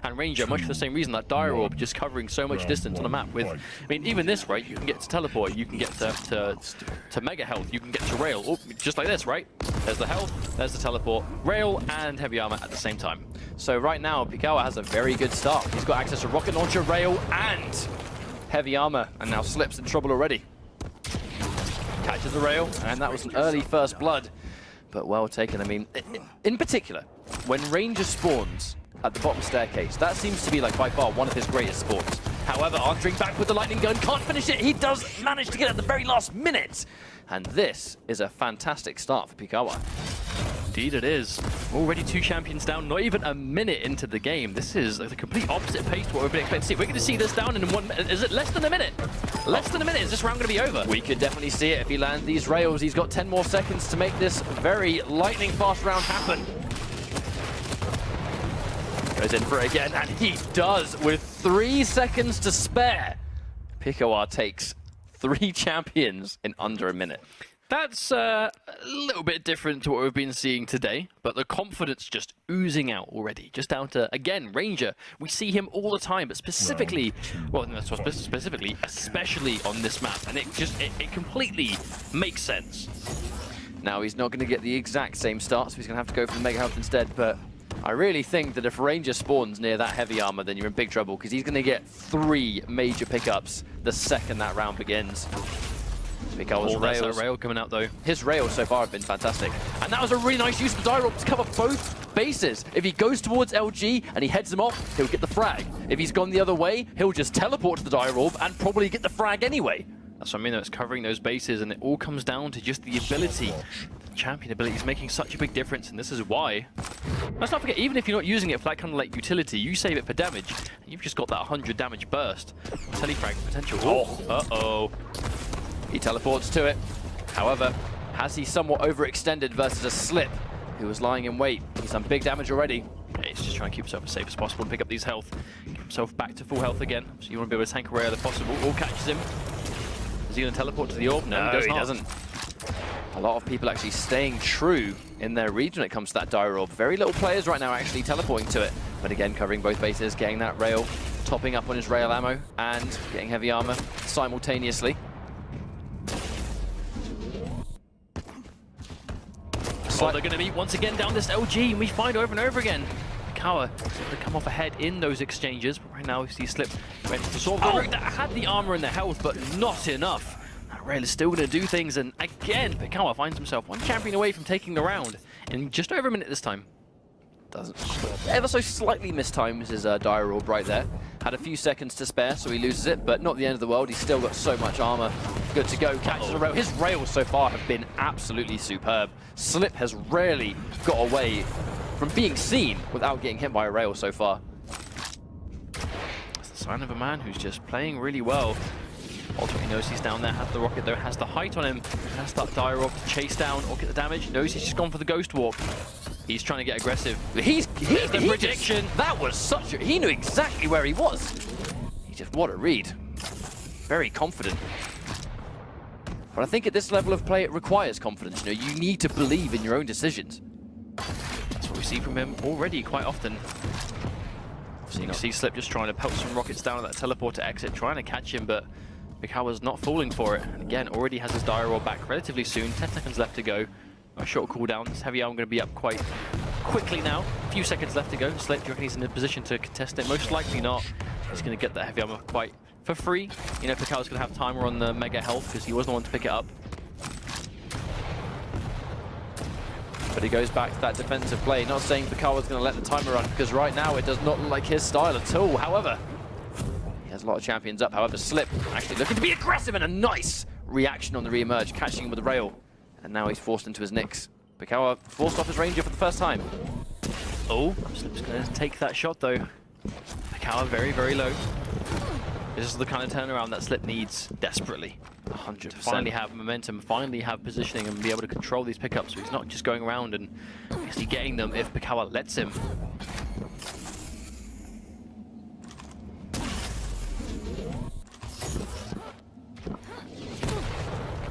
And Ranger, much for the same reason, that Dire Orb just covering so much distance on the map with, I mean, even this, right, you can get to Teleport, you can get to Mega Health, you can get to Rail, oh, just like this, right? There's the Health, there's the Teleport, Rail, and Heavy Armor at the same time. So right now, Pikawa has a very good start. He's got access to Rocket Launcher, Rail, and Heavy Armor, and now Slip's in trouble already. Catches the Rail, and that was an early first blood, but well taken. I mean, in particular, when Ranger spawns at the bottom staircase, that seems to be like by far one of his greatest spawns. However, answering back with the lightning gun, can't finish it. He does manage to get it at the very last minute, and this is a fantastic start for Pikawa. Indeed it is. Already 2 champions down, not even a minute into the game. This is the complete opposite pace to what we've been expecting to see. We're going to see this down in 1 minute. Is it less than a minute? Less than a minute. Is this round going to be over? We could definitely see it if he lands these rails. He's got 10 more seconds to make this very lightning fast round happen. Goes in for it again, and he does with 3 seconds to spare. Pikawa takes 3 champions in under a minute. That's a little bit different to what we've been seeing today, but the confidence just oozing out already. Just down to, again, Ranger. We see him all the time, but specifically, well, no, specifically, especially on this map, and it completely makes sense. Now, he's not going to get the exact same start, so he's going to have to go for the Mega Health instead, but I really think that if Ranger spawns near that Heavy Armor, then you're in big trouble, because he's going to get 3 major pickups the second that round begins. Pikawa's rail coming out though. His rails so far have been fantastic. And that was a really nice use of the Dire Orb to cover both bases. If he goes towards LG and he heads them off, he'll get the frag. If he's gone the other way, he'll just teleport to the Dire Orb and probably get the frag anyway. That's what I mean, though, it's covering those bases, and it all comes down to just the ability. The champion ability is making such a big difference, and this is why. Let's not forget, even if you're not using it for that kind of like utility, you save it for damage, and you've just got that 100 damage burst. Telefrag potential. Oh, uh-oh. He teleports to it. However, has he somewhat overextended versus a Slip, who was lying in wait? He's done big damage already. Yeah, he's just trying to keep himself as safe as possible and pick up these health. Get himself back to full health again. So you want to be able to tank away if possible. All catches him. Is he going to teleport to the orb? No, he doesn't. A lot of people actually staying true in their region when it comes to that Dire Orb. Very little players right now actually teleporting to it. But again, covering both bases, getting that rail, topping up on his rail ammo, and getting heavy armor simultaneously. Oh, they're going to meet once again down this LG, and we find over and over again. Pikawa to come off ahead in those exchanges, but right now we see Slip went to sort of that had the armor and the health, but not enough. That rail is still going to do things, and again, Pikawa finds himself 1 champion away from taking the round in just over a minute this time. Doesn't ever so slightly mistimes his Dire Orb right there. Had a few seconds to spare, so he loses it, but not the end of the world. He's still got so much armor. Good to go. Catches a rail. His rails so far have been absolutely superb. Slip has rarely got away from being seen without getting hit by a rail so far. It's the sign of a man who's just playing really well. Ultimately knows he's down there, has the rocket though, has the height on him, has that Dire Orb to chase down or get the damage. Knows he's just gone for the Ghost Walk. He's trying to get aggressive. He's the prediction. That was such a... He knew exactly where he was. He just... What a read. Very confident. But I think at this level of play, it requires confidence. You know, you need to believe in your own decisions. That's what we see from him already quite often. So you can see Slip just trying to pelt some rockets down at that teleporter exit, trying to catch him, but Pikawa's not falling for it. And again, already has his Dire Orb back relatively soon. 10 seconds left to go. A short cooldown. This Heavy Arm going to be up quite quickly now. A few seconds left to go. Slip, do you reckon he's in a position to contest it? Most likely not. He's going to get that Heavy Armor quite for free. You know, Pikawa's going to have timer on the Mega Health because he wasn't the one to pick it up. But he goes back to that defensive play. Not saying Pikawa's going to let the timer run, because right now it does not look like his style at all. However, he has a lot of champions up. However, Slip actually looking to be aggressive, and a nice reaction on the re-emerge, catching him with the rail. And now he's forced into his nicks. Pikawa forced off his Ranger for the first time. Oh, Slip's going to take that shot though. Pikawa very, very low. This is the kind of turnaround that Slip needs desperately. 100%. To finally have momentum, finally have positioning, and be able to control these pickups. So he's not just going around and basically getting them if Pikawa lets him.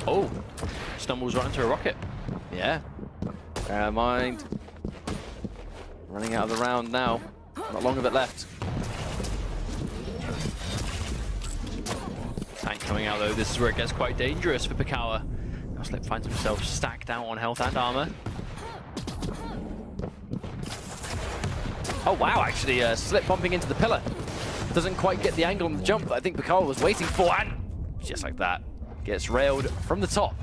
Oh, stumbles right into a rocket. Yeah. Bear in mind. Running out of the round now. Not long of it left. Tank coming out though. This is where it gets quite dangerous for Pikawa. Now Slip finds himself stacked out on health and armor. Oh wow, actually Slip bumping into the pillar. Doesn't quite get the angle on the jump that I think Pikawa was waiting for, and just like that, gets railed from the top.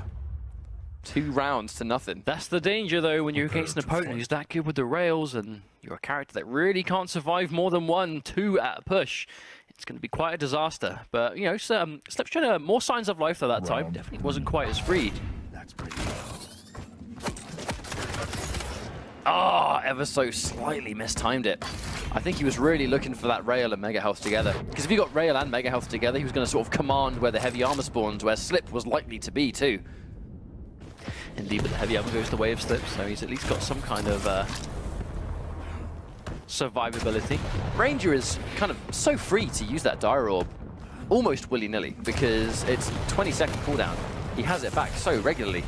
2 rounds to nothing. That's the danger though when you're against an opponent who's that good with the rails and you're a character that really can't survive more than 1-2 at a push. It's going to be quite a disaster. But, you know, Slip's showing more signs of life though that time. Definitely wasn't quite as free. That's pretty Ah, ever so slightly mistimed it. I think he was really looking for that rail and mega health together. Because if he got rail and mega health together, he was going to sort of command where the heavy armor spawns, where Slip was likely to be too. Indeed, but the heavy armor goes the way of Slip, so he's at least got some kind of survivability. Ranger is kind of so free to use that Dire Orb almost willy-nilly because it's 20-second cooldown. He has it back so regularly.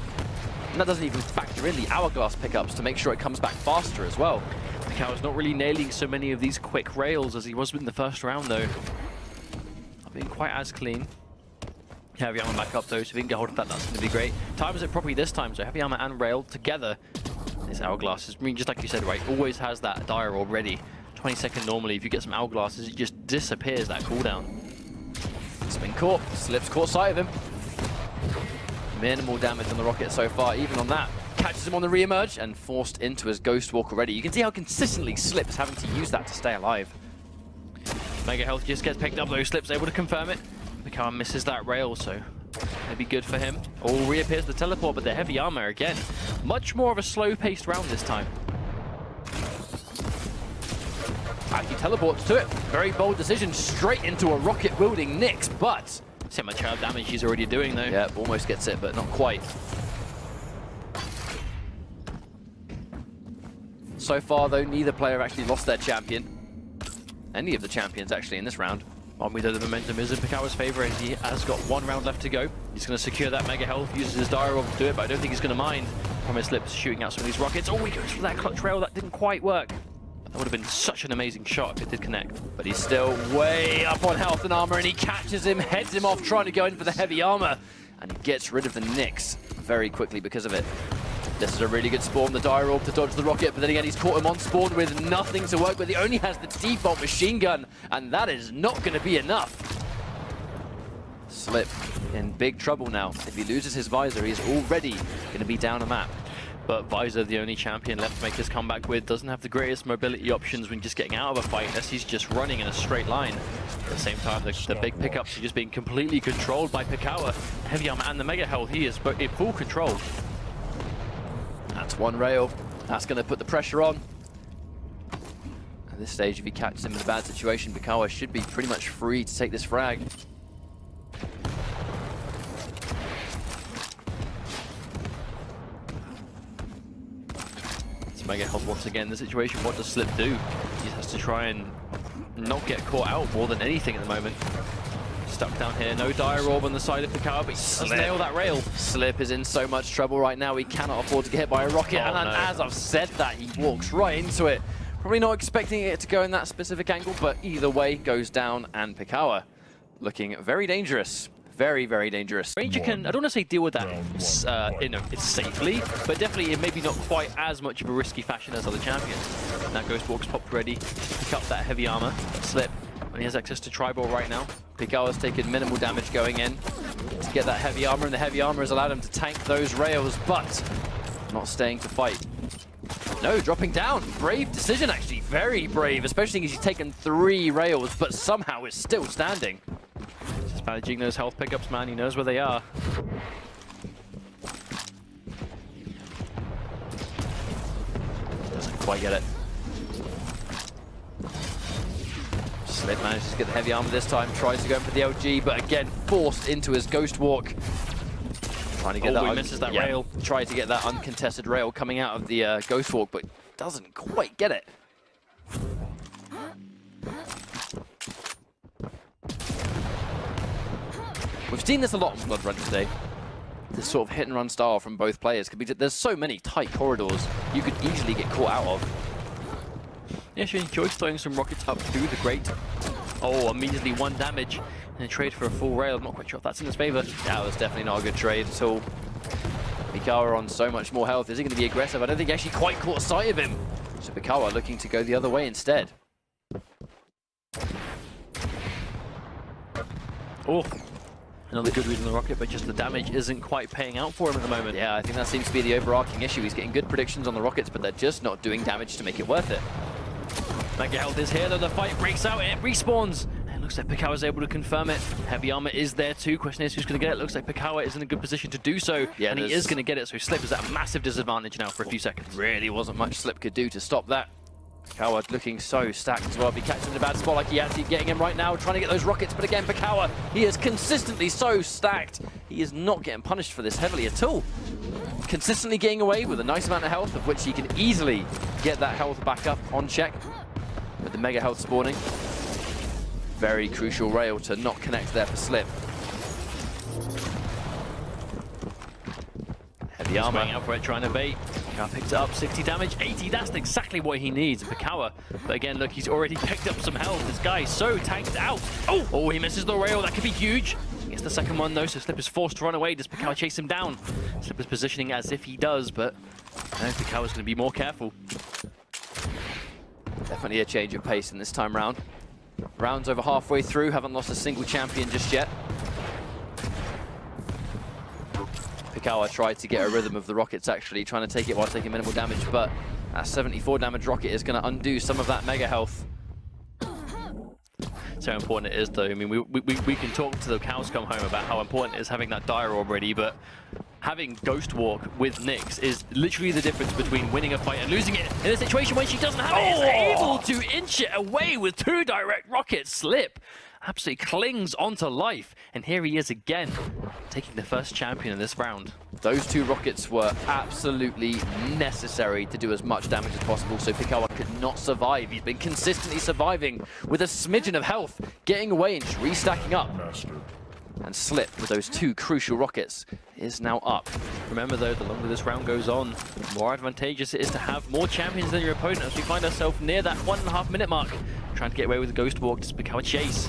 And that doesn't even factor in the hourglass pickups to make sure it comes back faster as well. Pikawa's not really nailing so many of these quick rails as he was in the first round though. Not being quite as clean. Heavy armor back up though, so if he can get hold of that, that's going to be great. Times it properly this time, so heavy armor and rail together. This hourglass is, I mean, just like you said, right, always has that Dire Orb ready. 20-second normally, if you get some hourglasses, it just disappears that cooldown. It's been caught, Slip's caught sight of him. Minimal damage on the rocket so far, even on that. Catches him on the re-emerge and forced into his Ghost Walk already. You can see how consistently Slip is having to use that to stay alive. Mega health just gets picked up though, Slip's able to confirm it. Pikawa misses that rail, so maybe good for him. Oh, reappears the teleport, but the heavy armor again. Much more of a slow-paced round this time. He teleports to it. Very bold decision, straight into a rocket-wielding Nyx, but see how much damage he's already doing though. Yeah, almost gets it, but not quite. So far though, neither player actually lost their champion. Any of the champions actually in this round. We know the momentum is in Pikawa's favor as he has got 1 round left to go. He's going to secure that mega health, uses his Dire Orb to do it, but I don't think he's going to mind. Promise Slip's shooting out some of these rockets. Oh, he goes for that clutch rail, that didn't quite work. That would have been such an amazing shot if it did connect. But he's still way up on health and armor, and he catches him, heads him off, trying to go in for the heavy armor. And he gets rid of the Nyx very quickly because of it. This is a really good spawn, the Dire Orb to dodge the rocket, but then again he's caught him on spawn with nothing to work with. He only has the default machine gun, and that is not going to be enough. Slip in big trouble now. If he loses his Visor, he's already going to be down a map. But Visor, the only champion left to make his comeback with, doesn't have the greatest mobility options when just getting out of a fight, unless he's just running in a straight line. At the same time, the big pickups are just being completely controlled by Pikawa. Heavy armor and the mega health, he is in full control. That's 1 rail. That's going to put the pressure on. At this stage, if he catches him in a bad situation, Pikawa should be pretty much free to take this frag. It's mega health once again. The situation, what does Slip do? He has to try and not get caught out more than anything at the moment. Stuck down here, no Dire Orb on the side of Pikawa, but he does nail that rail. Slip is in so much trouble right now, he cannot afford to get hit by a rocket, and as I've said that, he walks right into it. Probably not expecting it to go in that specific angle, but either way, goes down, and Pikawa looking very dangerous. Very, very dangerous. Ranger can, I don't want to say deal with that, you know, it's safely, but definitely in maybe not quite as much of a risky fashion as other champions. Now Ghost Walk's popped ready, pick up that heavy armor, Slip. When he has access to Tribal right now. Pikawa's taken minimal damage going in to get that heavy armor, and the heavy armor has allowed him to tank those rails, but not staying to fight. No, dropping down. Brave decision, actually. Very brave, especially as he's taken 3 rails, but somehow is still standing. Just managing those health pickups, man. He knows where they are. Doesn't quite get it. Slip manages to get the heavy armor this time, tries to go in for the LG, but again, forced into his Ghost Walk. Trying to get that, he misses that rail. Tried to get that uncontested rail coming out of the Ghost Walk, but doesn't quite get it. We've seen this a lot on Blood Run today. This sort of hit and run style from both players. There's so many tight corridors you could easily get caught out of. Yeah, she enjoys throwing some rockets up through the grate. Oh, immediately 1 damage. And a trade for a full rail. I'm not quite sure if that's in his favor. That was definitely not a good trade at all. Pikawa on so much more health. Is he going to be aggressive? I don't think he actually quite caught sight of him. So Pikawa looking to go the other way instead. Oh, another good read on the rocket, but just the damage isn't quite paying out for him at the moment. Yeah, I think that seems to be the overarching issue. He's getting good predictions on the rockets, but they're just not doing damage to make it worth it. Mega health is here, though the fight breaks out, it respawns. And it looks like Pikawa is able to confirm it. Heavy armor is there too. Question is who's going to get it. Looks like Pikawa is in a good position to do so, yeah, and he is going to get it. So Slip is at a massive disadvantage now for a few seconds. Really wasn't much Slip could do to stop that. Pikawa looking so stacked as well. If he catches him in a bad spot like he has, he's getting him right now, trying to get those rockets. But again, Pikawa, he is consistently so stacked. He is not getting punished for this heavily at all. Consistently getting away with a nice amount of health, of which he can easily get that health back up on check. With the mega health spawning. Very crucial rail to not connect there for Slip. Heavy armor out for it, trying to bait. Pikawa picks it up, 60 damage, 80, that's exactly what he needs. Pikawa, but again, look, he's already picked up some health. This guy is so tanked out. Oh, he misses the rail, that could be huge. Gets the second one though, so Slip is forced to run away. Does Pikawa chase him down? Slip is positioning as if he does, but no, Pikawa's going to be more careful. Definitely a change of pace in this time round. Rounds over halfway through, haven't lost a single champion just yet. Pikawa tried to get a rhythm of the rockets actually, trying to take it while taking minimal damage, but that 74 damage rocket is going to undo some of that mega health. So important it is though. I mean, we can talk to the cows come home about how important it is having that dire already, but having Ghost Walk with Nyx is literally the difference between winning a fight and losing it. In a situation when she doesn't have it, is able to inch it away with 2 direct rockets. Slip absolutely clings onto life, and here he is again, taking the first champion in this round. Those 2 rockets were absolutely necessary to do as much damage as possible, so Pikawa could not survive. He's been consistently surviving with a smidgen of health, getting away and just restacking up. And Slip, with those 2 crucial rockets, is now up. Remember though, the longer this round goes on, the more advantageous it is to have more champions than your opponent, as we find ourselves near that 1.5 minute mark. Trying to get away with the Ghost Walk, does Pikawa chase?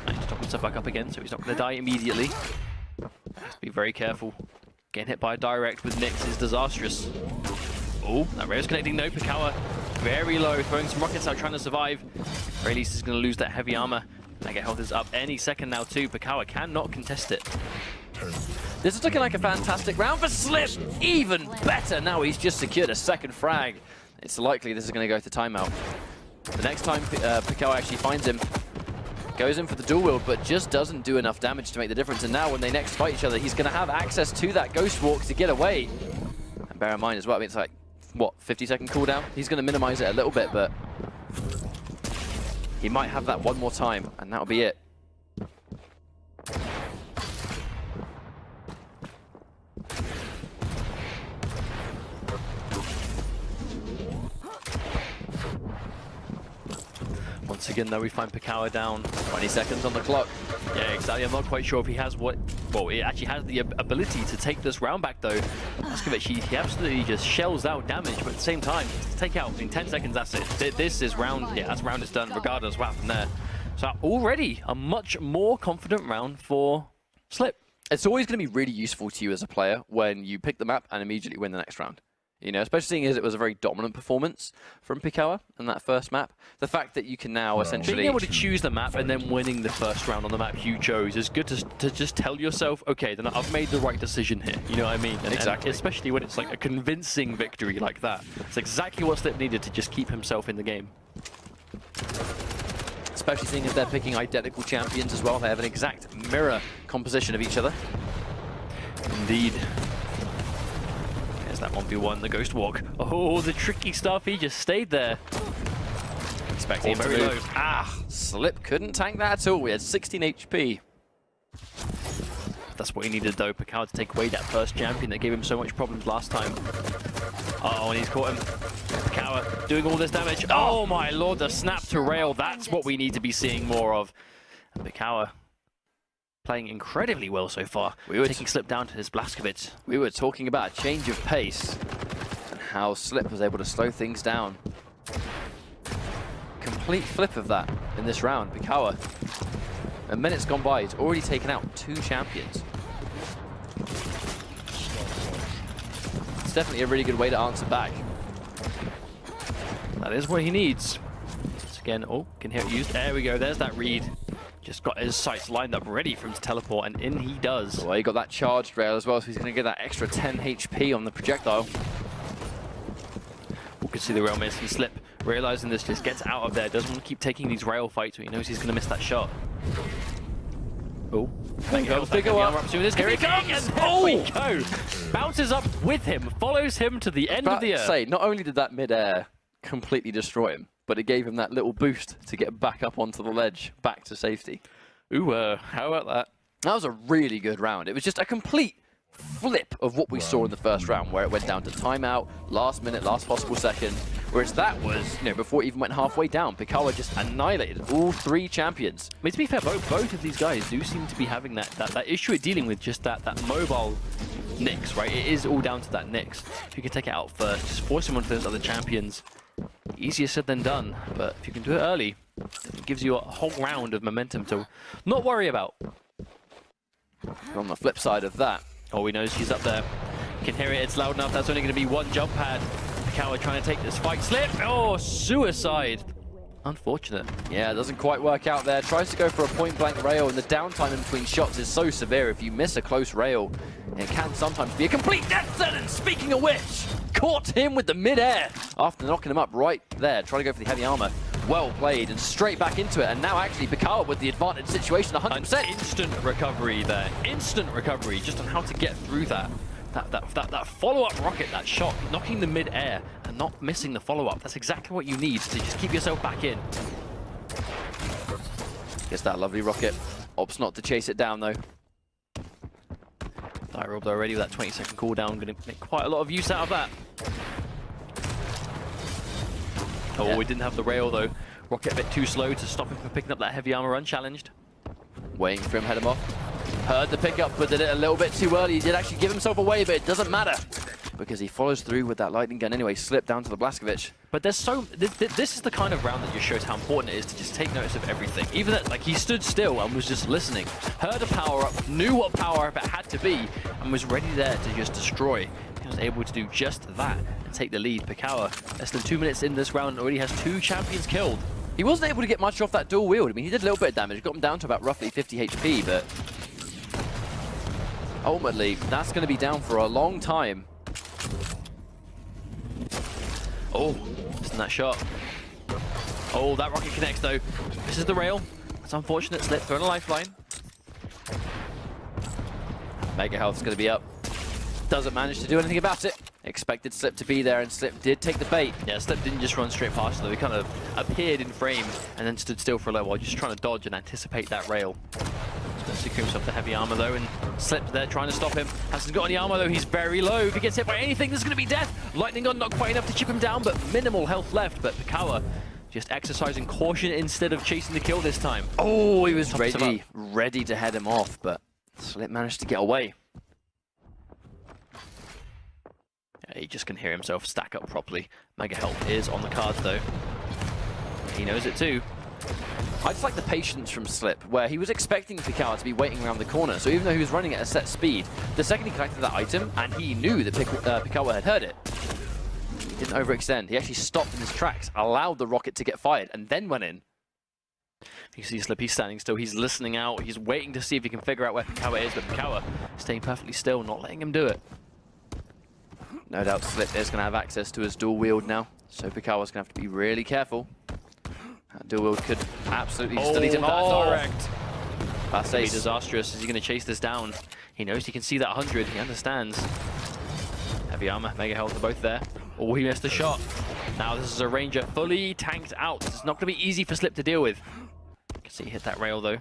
Managed to top himself back up again, so he's not going to die immediately. Has to be very careful. Getting hit by a direct with Nyx is disastrous. Oh, that rail's connecting though. Pikawa very low, throwing some rockets out, trying to survive. Very least he's going to lose that heavy armor. Mega health is up any second now too. Pikawa cannot contest it. This is looking like a fantastic round for Slip. Even better, now he's just secured a second frag. It's likely this is going to go to timeout. The next time Pikawa actually finds him, goes in for the dual wield, but just doesn't do enough damage to make the difference. And now when they next fight each other, he's going to have access to that Ghost Walk to get away. And bear in mind as well, I mean, it's like, what, 50-second cooldown? He's going to minimize it a little bit, but he might have that one more time, and that'll be it. Once again, though, we find Pikawa down. 20 seconds on the clock. Yeah, exactly. I'm not quite sure if he has what... Well, he actually has the ability to take this round back, though. Laskovic, he absolutely just shells out damage, but at the same time, to take out in 10 seconds, that's it. This is round... Yeah, that's round is done, regardless of what happened there. So already a much more confident round for Slip. It's always going to be really useful to you as a player when you pick the map and immediately win the next round. You know, especially seeing as it was a very dominant performance from Pikawa in that first map. The fact that you can now essentially... Being able to choose the map and then winning the first round on the map you chose is good to just tell yourself, okay, then I've made the right decision here. You know what I mean? Exactly. And especially when it's like a convincing victory like that. It's exactly what Slip needed to just keep himself in the game. Especially seeing as they're picking identical champions as well. They have an exact mirror composition of each other. Indeed. That 1v1, the Ghost Walk. Oh, the tricky stuff, he just stayed there. Expecting him to move. Low. Ah, Slip couldn't tank that at all. We had 16 HP. That's what he needed though, Pikawa to take away that first champion that gave him so much problems last time. Uh-oh, and he's caught him. Pikawa doing all this damage. Oh my lord, the snap to rail. That's what we need to be seeing more of. And Pikawa playing incredibly well so far. We were taking Slip down to his Blaskovic. We were talking about a change of pace and how Slip was able to slow things down. Complete flip of that in this round. Pikawa, a minute's gone by, he's already taken out 2 champions. It's definitely a really good way to answer back. That is what he needs. Once again, oh, can hear it used. There we go, there's that read. Just got his sights lined up ready for him to teleport, and in he does. Well, he got that charged rail as well, so he's going to get that extra 10 HP on the projectile. We can see the rail miss and Slip, realizing this, just gets out of there. Doesn't want to keep taking these rail fights, but he knows he's going to miss that shot. Oh, Pikawa. Here he comes! And there we go! Bounces up with him, follows him to the end of the earth. Say, not only did that mid-air completely destroy him, but it gave him that little boost to get back up onto the ledge, back to safety. Ooh, how about that? That was a really good round. It was just a complete flip of what we saw in the first round, where it went down to timeout, last minute, last possible second. Whereas that was, before it even went halfway down, Pikawa just annihilated all 3 champions. I mean, to be fair, both of these guys do seem to be having that issue of dealing with just that mobile Nyx, right? It is all down to that Nyx. If you can take it out first, just force him onto those other champions. Easier said than done, but if you can do it early, it gives you a whole round of momentum to not worry about. On the flip side of that, oh, he knows he's up there. Can hear it, it's loud enough. That's only going to be 1 jump pad. Pikawa trying to take this fight. Slip! Oh, suicide. Unfortunate. Yeah, it doesn't quite work out there. Tries to go for a point-blank rail, and the downtime in between shots is so severe. If you miss a close rail, it can sometimes be a complete death sentence. Speaking of which, caught him with the mid-air after knocking him up right there. Trying to go for the heavy armor. Well played, and straight back into it. And now actually Pikawa with the advantage situation, 100%. An instant recovery there. Instant recovery just on how to get through that. That follow-up rocket, that shot, knocking the mid-air and not missing the follow-up. That's exactly what you need to just keep yourself back in. Gets that lovely rocket. Opts not to chase it down, though. Dire already with that 20-second cooldown. Going to make quite a lot of use out of that. Oh, yeah. We didn't have the rail, though. Rocket a bit too slow to stop him from picking up that heavy armor unchallenged. Waiting for him, head him off. Heard the pickup, but did it a little bit too early. He did actually give himself away, but it doesn't matter because he follows through with that lightning gun anyway. Slipped down to the Blaskovich. But there's this is the kind of round that just shows how important it is to just take notice of everything. Even that, like, he stood still and was just listening. Heard a power up, knew what power up it had to be, and was ready there to just destroy. He was able to do just that and take the lead. Pikawa, less than 2 minutes in this round, already has 2 champions killed. He wasn't able to get much off that dual wield. I mean, he did a little bit of damage, got him down to about roughly 50 HP, but ultimately, that's going to be down for a long time. Oh, missing that shot. Oh, that rocket connects though. This is the rail. It's unfortunate. Slip thrown a lifeline. Mega health's going to be up. Doesn't manage to do anything about it. Expected Slip to be there, and Slip did take the bait. Yeah, Slip didn't just run straight past though. He kind of appeared in frame and then stood still for a little while, just trying to dodge and anticipate that rail. He's going to secure himself the heavy armor though, and Slip there trying to stop him. Hasn't got any armor though. He's very low. If he gets hit by anything, there's going to be death. Lightning gun not quite enough to chip him down, but minimal health left. But Pikawa just exercising caution instead of chasing the kill this time. Oh, he was ready to head him off, but Slip managed to get away. He just can hear himself stack up properly. Mega health is on the cards though. He knows it too. I just like the patience from Slip, where he was expecting Pikawa to be waiting around the corner, so even though he was running at a set speed, the second he collected that item, and he knew that Pikawa had heard it, he didn't overextend. He actually stopped in his tracks, allowed the rocket to get fired, and then went in. You see Slip, he's standing still, he's listening out, he's waiting to see if he can figure out where Pikawa is, but Pikawa staying perfectly still, not letting him do it. No doubt Slip is going to have access to his dual wield now, so Pikawa's going to have to be really careful. That dual wield could absolutely just delete him direct. That's going to be disastrous. Is he going to chase this down? He knows he can see that 100, he understands. Heavy armor, mega health are both there. Oh, he missed the shot. Now this is a Ranger fully tanked out. It's not going to be easy for Slip to deal with. You can see he hit that rail though.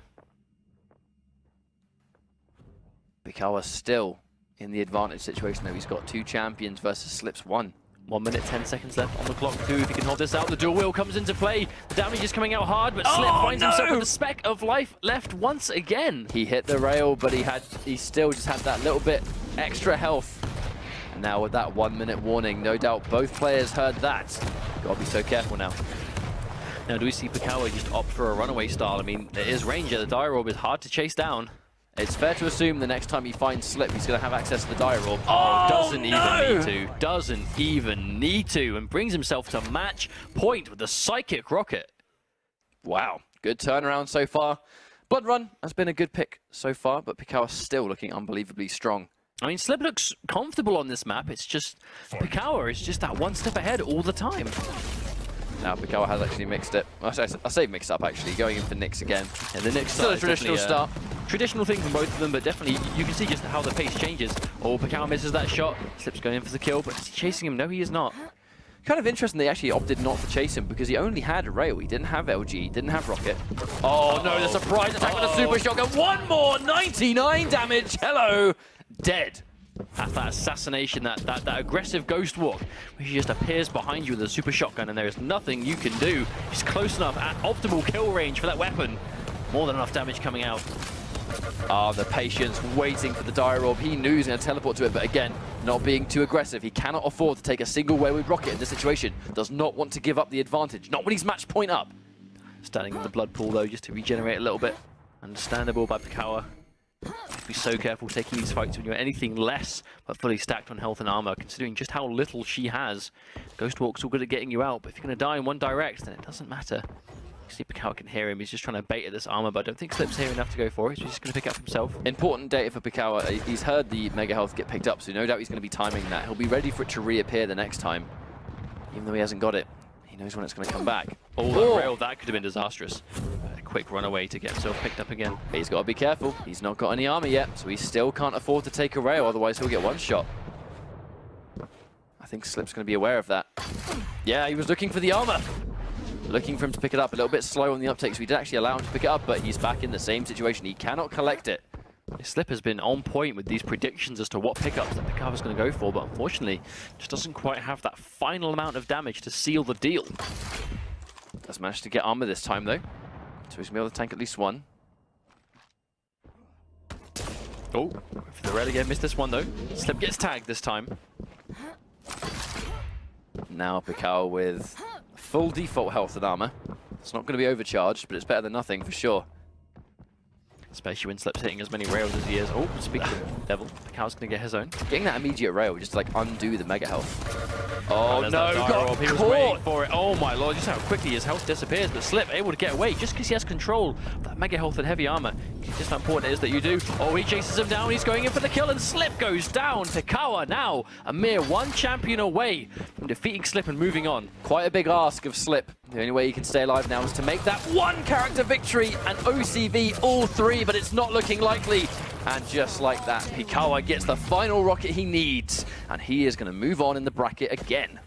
Pikawa still in the advantage situation though. He's got 2 champions versus Slip's 1. 1 minute, 10 seconds left on the clock too. If he can hold this out, the dual wheel comes into play. The damage is coming out hard, but Slip finds himself with a speck of life left once again. He hit the rail, but he still just had that little bit extra health. And now with that 1 minute warning, no doubt both players heard that. Gotta be so careful now. Now, do we see Pikawa just opt for a runaway style? I mean, there is range at the Dire Orb, is hard to chase down. It's fair to assume the next time he finds Slip, he's going to have access to the Dire Orb. Doesn't even need to. Doesn't even need to. And brings himself to match point with the Psychic Rocket. Wow. Good turnaround so far. Blood Run has been a good pick so far, but Pikawa's still looking unbelievably strong. I mean, Slip looks comfortable on this map. It's just Pikawa is just that one step ahead all the time. Now Pikawa has actually mixed it. I say mixed up actually, going in for Nyx again. Yeah, the Nyx still a traditional start. Traditional thing from both of them, but definitely you can see just how the pace changes. Oh, Pikawa misses that shot. Slip's going in for the kill, but is he chasing him? No, he is not. Kind of interesting they actually opted not to chase him because he only had Rail. He didn't have LG, he didn't have Rocket. Oh no, the surprise attack with a super shotgun. One more, 99 damage. Hello, dead. That's that assassination, that aggressive ghost walk, where he just appears behind you with a super shotgun and there is nothing you can do. He's close enough at optimal kill range for that weapon. More than enough damage coming out. The patience waiting for the Dire Orb. He knew he was going to teleport to it, but again, not being too aggressive. He cannot afford to take a single wayward rocket in this situation. Does not want to give up the advantage. Not when he's match point up. Standing in the blood pool though, just to regenerate a little bit. Understandable by Pikawa. Be so careful taking these fights when you're anything less but fully stacked on health and armor, considering just how little she has. Ghost Walk's all good at getting you out, but if you're going to die in one direct, then it doesn't matter. You see Pikawa can hear him, he's just trying to bait at this armor, but I don't think Slip's here enough to go for it, so he's just going to pick up himself. Important data for Pikawa, he's heard the Mega Health get picked up, so no doubt he's going to be timing that. He'll be ready for it to reappear the next time, even though he hasn't got it. He knows when it's going to come back. Oh, that rail, that could have been disastrous. A quick runaway to get himself picked up again. He's got to be careful. He's not got any armor yet, so he still can't afford to take a rail, otherwise he'll get one shot. I think Slip's going to be aware of that. Yeah, he was looking for the armor. Looking for him to pick it up. A little bit slow on the uptake, so we did actually allow him to pick it up, but he's back in the same situation. He cannot collect it. Slip has been on point with these predictions as to what pickups that Pikawa's going to go for, but unfortunately, just doesn't quite have that final amount of damage to seal the deal. Does manage to get armor this time, though. So he's going to be able to tank at least one. Oh, for the rail again, missed this one, though. Slip gets tagged this time. Now Pikawa with full default health and armor. It's not going to be overcharged, but it's better than nothing for sure. Especially when Slip's hitting as many rails as he is. Oh, speaking of Devil, Pikawa's going to get his own. Getting that immediate rail just to like undo the mega health. Oh no, got he was waiting for it. Oh my lord, just how quickly his health disappears. But Slip able to get away just because he has control of that mega health and heavy armor. Just how important it is that you do. Oh, he chases him down. He's going in for the kill and Slip goes down. Pikawa now a mere one champion away from defeating Slip and moving on. Quite a big ask of Slip. The only way he can stay alive now is to make that one character victory and OCV all three, but it's not looking likely. And just like that, Pikawa gets the final rocket he needs, and he is going to move on in the bracket again.